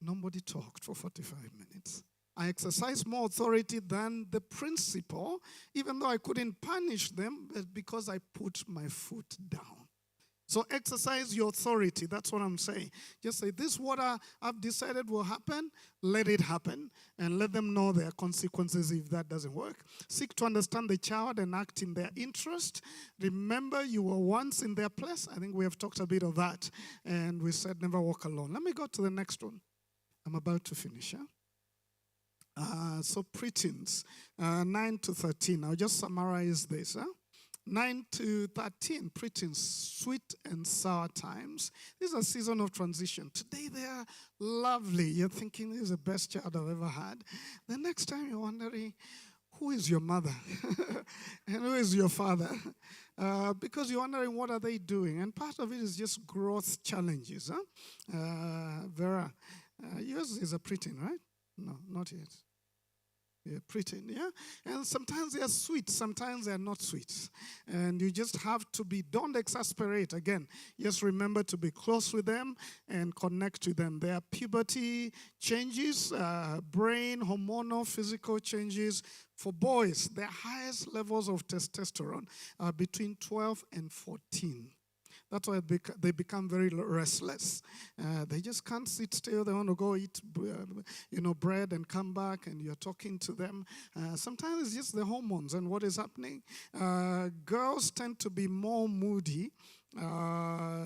Nobody talked for 45 minutes. I exercised more authority than the principal, even though I couldn't punish them, but because I put my foot down. So exercise your authority. That's what I'm saying. Just say, this is what I've decided will happen. Let it happen. And let them know there are consequences if that doesn't work. Seek to understand the child and act in their interest. Remember, you were once in their place. I think we have talked a bit of that. And we said, never walk alone. Let me go to the next one. I'm about to finish. So preteens, 9 to 13. I'll just summarize this. 9 to 13, preteens, sweet and sour times. This is a season of transition. Today they are lovely. You're thinking, this is the best child I've ever had. The next time you're wondering, who is your mother? And who is your father? Because you're wondering, what are they doing? And part of it is just growth challenges. Vera, yours is a preteen, right? No, not yet. preteen, yeah? And sometimes they are sweet, sometimes they are not sweet. And you just have to don't exasperate. Again, just remember to be close with them and connect with them. Their puberty changes, brain, hormonal, physical changes. For boys, their highest levels of testosterone are between 12 and 14. That's why they become very restless. They just can't sit still. They want to go eat, bread and come back, and you're talking to them. Sometimes it's just the hormones and what is happening. Girls tend to be more moody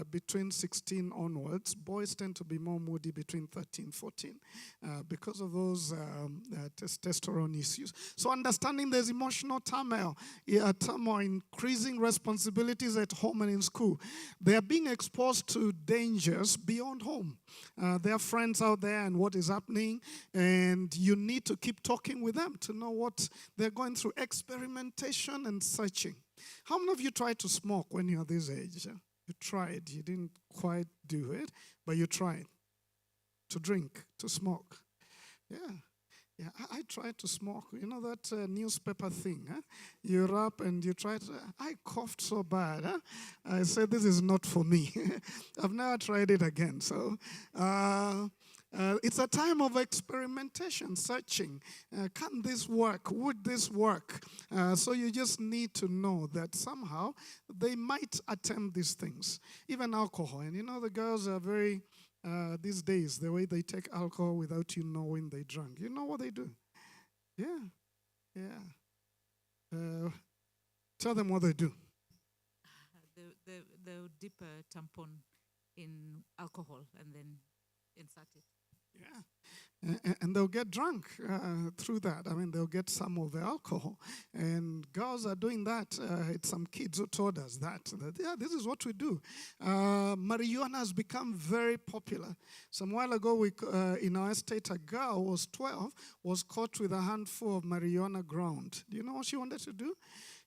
between 16 onwards. Boys tend to be more moody between 13, 14 because of those testosterone issues. So understanding there's emotional turmoil, increasing responsibilities at home and in school. They are being exposed to dangers beyond home. There are friends out there and what is happening, and you need to keep talking with them to know what they're going through. Experimentation and searching. How many of you tried to smoke when you were this age? You tried. You didn't quite do it, but you tried to drink, to smoke. Yeah, I tried to smoke. You know that newspaper thing? Huh? You wrap and you try to. I coughed so bad. Huh? I said, this is not for me. I've never tried it again. So it's a time of experimentation, searching. Can this work? Would this work? So you just need to know that somehow they might attempt these things. Even alcohol. And you know, the girls are very, these days, the way they take alcohol without you knowing they drank. You know what they do? Yeah. Tell them what they do. They'll dip a tampon in alcohol and then insert it. Yeah, and they'll get drunk through that. I mean, they'll get some of the alcohol. And girls are doing that. It's some kids who told us that, yeah, this is what we do. Marijuana has become very popular. Some while ago, in our estate, a girl was 12, was caught with a handful of marijuana ground. Do you know what she wanted to do?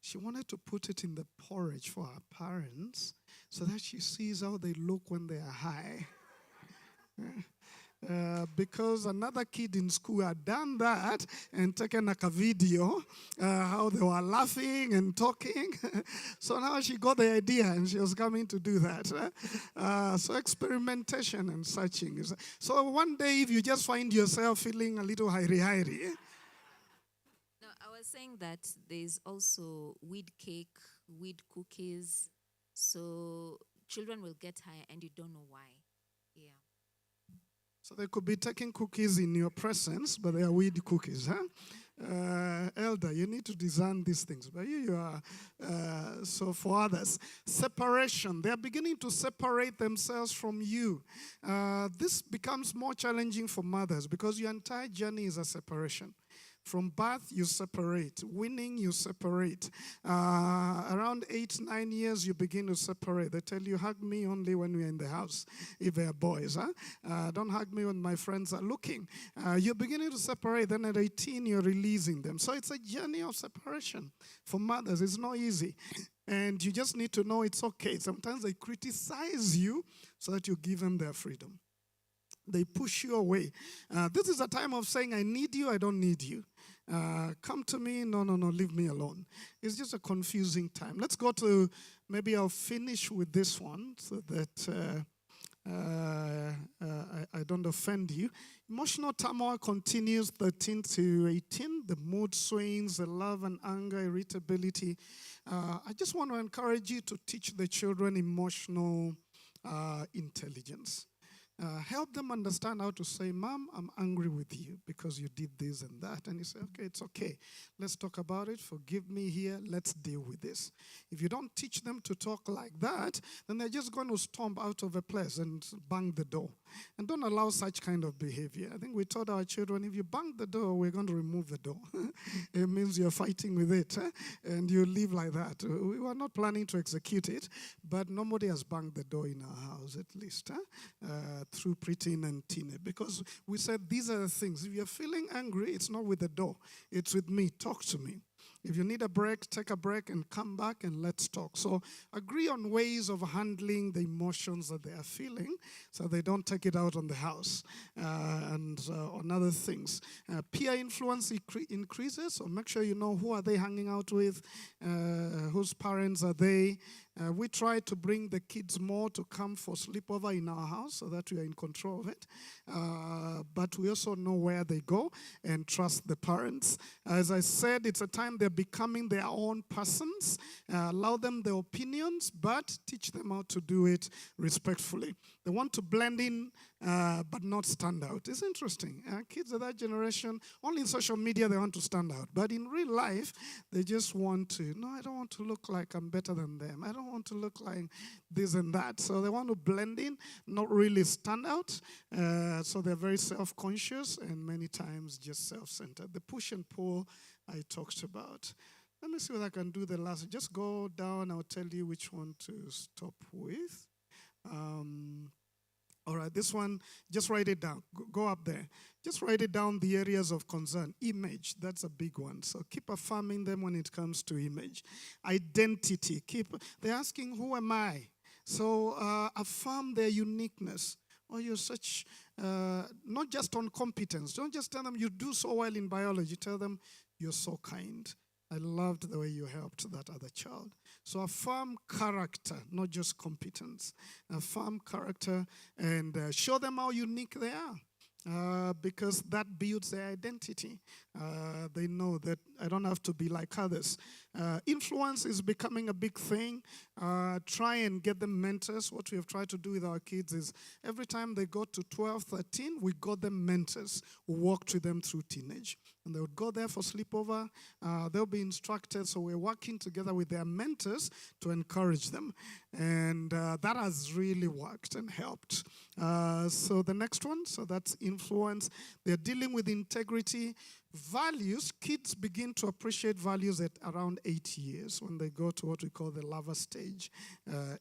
She wanted to put it in the porridge for her parents so that she sees how they look when they are high. Because another kid in school had done that and taken like a video, how they were laughing and talking. So now she got the idea and she was coming to do that. So experimentation and searching. So one day if you just find yourself feeling a little hairy. No, I was saying that there's also weed cake, weed cookies. So children will get high and you don't know why. Yeah. So they could be taking cookies in your presence, but they are weed cookies, huh? Elder, you need to discern these things. But you are, so for others, separation. They are beginning to separate themselves from you. This becomes more challenging for mothers because your entire journey is a separation. From birth, you separate. Winning, you separate. Around 8, 9 years, you begin to separate. They tell you, hug me only when we're in the house, if they're boys. Huh? Don't hug me when my friends are looking. You're beginning to separate. Then at 18, you're releasing them. So it's a journey of separation. For mothers, it's not easy. And you just need to know it's okay. Sometimes they criticize you so that you give them their freedom. They push you away. This is a time of saying, I need you, I don't need you. Come to me, no, leave me alone. It's just a confusing time. Let's go to, maybe I'll finish with this one so that I don't offend you. Emotional turmoil continues 13 to 18. The mood swings, the love and anger, irritability. I just want to encourage you to teach the children emotional intelligence. Help them understand how to say, Mom, I'm angry with you because you did this and that. And you say, okay, it's okay. Let's talk about it. Forgive me here. Let's deal with this. If you don't teach them to talk like that, then they're just going to stomp out of a place and bang the door. And don't allow such kind of behavior. I think we taught our children, if you bang the door, we're going to remove the door. It means you're fighting with it. And you live like that. We were not planning to execute it, but nobody has banged the door in our house, at least. Through preteen and teenage, because we said these are the things. If you're feeling angry, it's not with the door, it's with me. Talk to me. If you need a break, take a break and come back and let's talk. So agree on ways of handling the emotions that they are feeling so they don't take it out on the house and on other things. Peer influence increases, so make sure you know who are they hanging out with, whose parents are they. We try to bring the kids more to come for sleepover in our house so that we are in control of it. But we also know where they go and trust the parents. As I said, it's a time they're becoming their own persons. Allow them their opinions, but teach them how to do it respectfully. They want to blend in, but not stand out. It's interesting. Kids of that generation, only in social media they want to stand out. But in real life, they just want to, no, I don't want to look like I'm better than them. I don't want to look like this and that. So they want to blend in, not really stand out. So they're very self-conscious and many times just self-centered. The push and pull I talked about. Let me see what I can do the last. Just go down. I'll tell you which one to stop with. All right, this one, just write it down. Go up there. Just write it down, the areas of concern. Image, that's a big one. So keep affirming them when it comes to image. Identity, they're asking, who am I? So affirm their uniqueness. Oh, you're such, not just on competence. Don't just tell them you do so well in biology. Tell them you're so kind. I loved the way you helped that other child. So affirm character, not just competence. Affirm character and show them how unique they are. Because that builds their identity. They know that I don't have to be like others. Influence is becoming a big thing. Try and get them mentors. What we have tried to do with our kids is every time they go to 12, 13, we got them mentors who walked with them through teenage. And they would go there for sleepover. They'll be instructed. So we're working together with their mentors to encourage them. And that has really worked and helped. So the next one, so that's influence. They're dealing with integrity. Values, kids begin to appreciate values at around 8 years when they go to what we call the lover stage,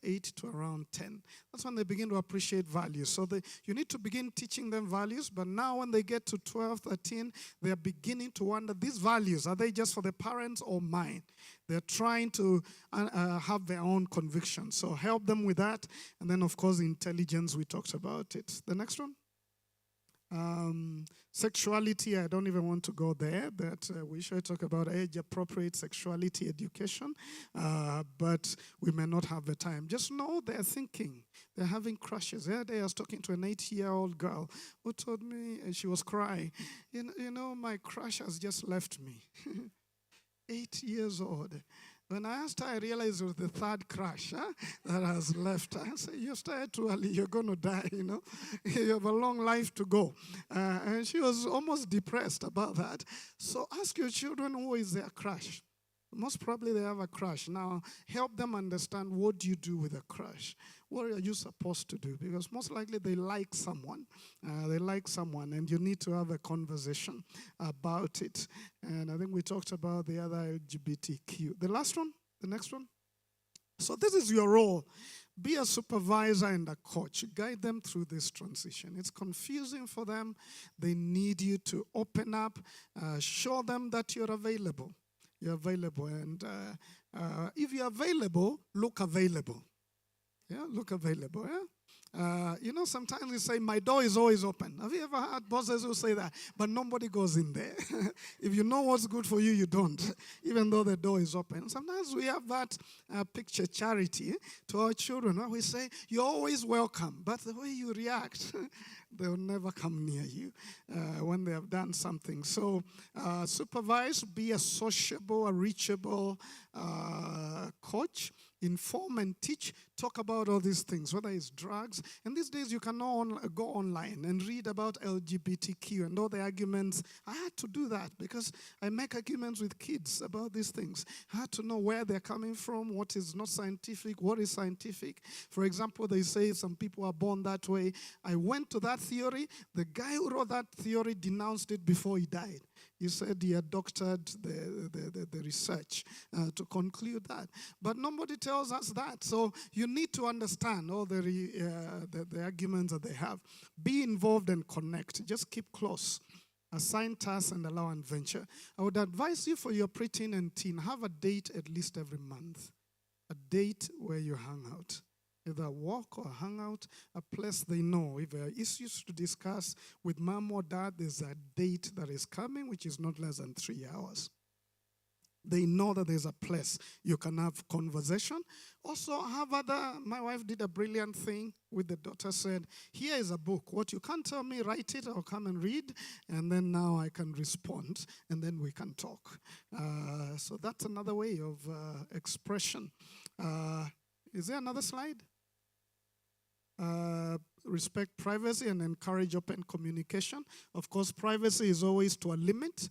8 to around 10. That's when they begin to appreciate values. So you need to begin teaching them values, but now when they get to 12, 13, they're beginning to wonder, these values, are they just for the parents or mine? They're trying to have their own convictions. So help them with that. And then, of course, intelligence, we talked about it. The next one. Sexuality, I don't even want to go there, but we should talk about age-appropriate sexuality education, but we may not have the time. Just know they're thinking, they're having crushes. The other day I was talking to an 8-year-old girl who told me, and she was crying, you know, my crush has just left me. 8 years old. When I asked her, I realized it was the third crush that has left her. I said, you started too early, you're going to die, you know. You have a long life to go. And she was almost depressed about that. So ask your children who is their crush. Most probably they have a crush. Now, help them understand, what do you do with a crush? What are you supposed to do? Because most likely they like someone. And you need to have a conversation about it. And I think we talked about the other LGBTQ. The last one, the next one. So this is your role. Be a supervisor and a coach. Guide them through this transition. It's confusing for them. They need you to open up, show them that you're available. You're available. And if you're available, look available. Yeah, look available. Yeah? You know, sometimes we say, my door is always open. Have you ever heard bosses who say that? But nobody goes in there. If you know what's good for you, you don't, even though the door is open. Sometimes we have that picture charity to our children where we say, you're always welcome. But the way you react, they'll never come near you when they have done something. So supervise, be a sociable, a reachable coach. Inform and teach, talk about all these things, whether it's drugs. And these days you can go online and read about LGBTQ and all the arguments. I had to do that because I make arguments with kids about these things. I had to know where they're coming from, what is not scientific, what is scientific. For example, they say some people are born that way. I went to that theory. The guy who wrote that theory denounced it before he died. He said he had doctored the research to conclude that. But nobody tells us that. So you need to understand all the arguments that they have. Be involved and connect. Just keep close. Assign tasks and allow adventure. I would advise you for your preteen and teen, have a date at least every month. A date where you hang out. Either walk or hang out, a place they know. If there are issues to discuss with mom or dad, there's a date that is coming, which is not less than 3 hours. They know that there's a place you can have conversation. Also, my wife did a brilliant thing with the daughter, said, here is a book. What you can't tell me, write it or come and read, and then now I can respond, and then we can talk. So that's another way of expression. Is there another slide? Respect privacy and encourage open communication. Of course, privacy is always to a limit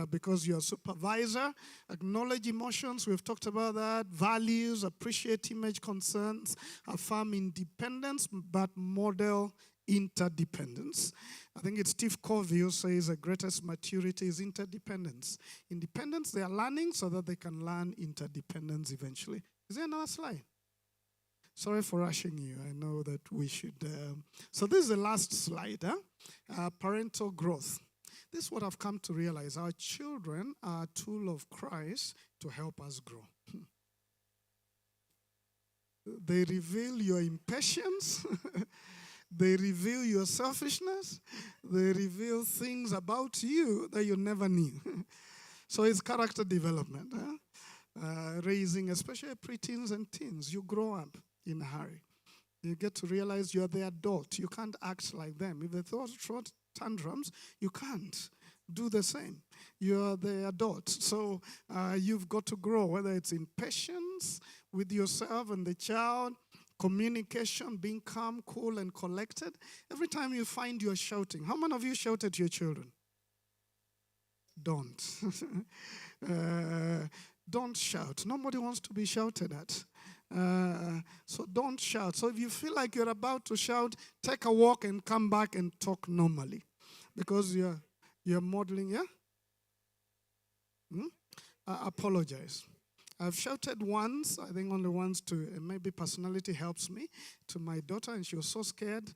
because you're a supervisor. Acknowledge emotions, we've talked about that. Values, appreciate image concerns, affirm independence, but model interdependence. I think it's Steve Covey who says the greatest maturity is interdependence. Independence, they are learning so that they can learn interdependence eventually. Is there another slide? Sorry for rushing you. I know that we should. So this is the last slide. Parental growth. This is what I've come to realize. Our children are a tool of Christ to help us grow. They reveal your impatience. They reveal your selfishness. They reveal things about you that you never knew. So it's character development. Raising, especially preteens and teens. You grow up in a hurry. You get to realize you're the adult. You can't act like them. If they throw tantrums, you can't do the same. You're the adult. So you've got to grow, whether it's in patience with yourself and the child, communication, being calm, cool, and collected. Every time you find you're shouting, how many of you shout at your children? Don't. Don't shout. Nobody wants to be shouted at. So don't shout. So if you feel like you're about to shout, take a walk and come back and talk normally. Because you're modeling, yeah? Apologize. I've shouted once, I think only once to, maybe personality helps me, to my daughter, and she was so scared.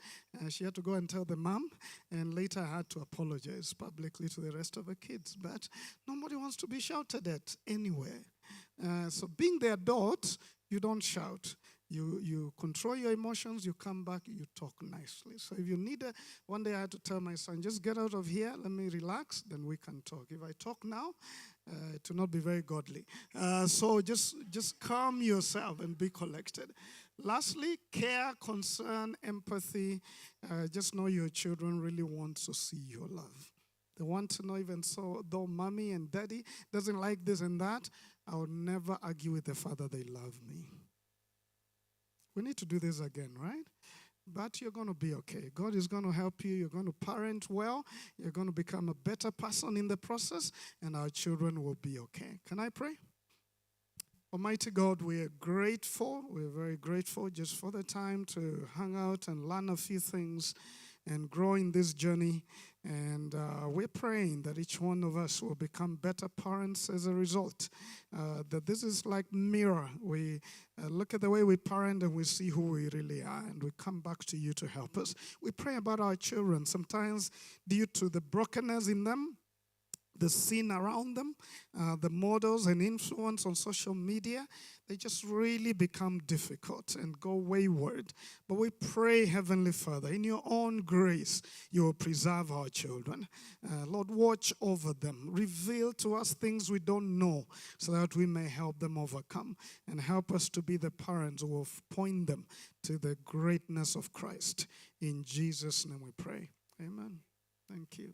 She had to go and tell the mom, and later I had to apologize publicly to the rest of the kids. But nobody wants to be shouted at anywhere. So being the adult, you don't shout. You control your emotions, you come back, you talk nicely. So if you need one day I had to tell my son, just get out of here, let me relax, then we can talk. If I talk now, it will not be very godly. So just calm yourself and be collected. Lastly, care, concern, empathy. Just know your children really want to see your love. They want to know, even so, though mommy and daddy doesn't like this and that, I will never argue with the father, they love me. We need to do this again, right? But you're going to be okay. God is going to help you. You're going to parent well. You're going to become a better person in the process, and our children will be okay. Can I pray? Almighty God, we are grateful. We're very grateful just for the time to hang out and learn a few things and grow in this journey. And we're praying that each one of us will become better parents as a result. That this is like mirror. We look at the way we parent and we see who we really are. And we come back to you to help us. We pray about our children. Sometimes due to the brokenness in them, the sin around them, the models and influence on social media, they just really become difficult and go wayward. But we pray, Heavenly Father, in your own grace, you will preserve our children. Lord, watch over them. Reveal to us things we don't know so that we may help them overcome. And help us to be the parents who will point them to the greatness of Christ. In Jesus' name we pray. Amen. Thank you.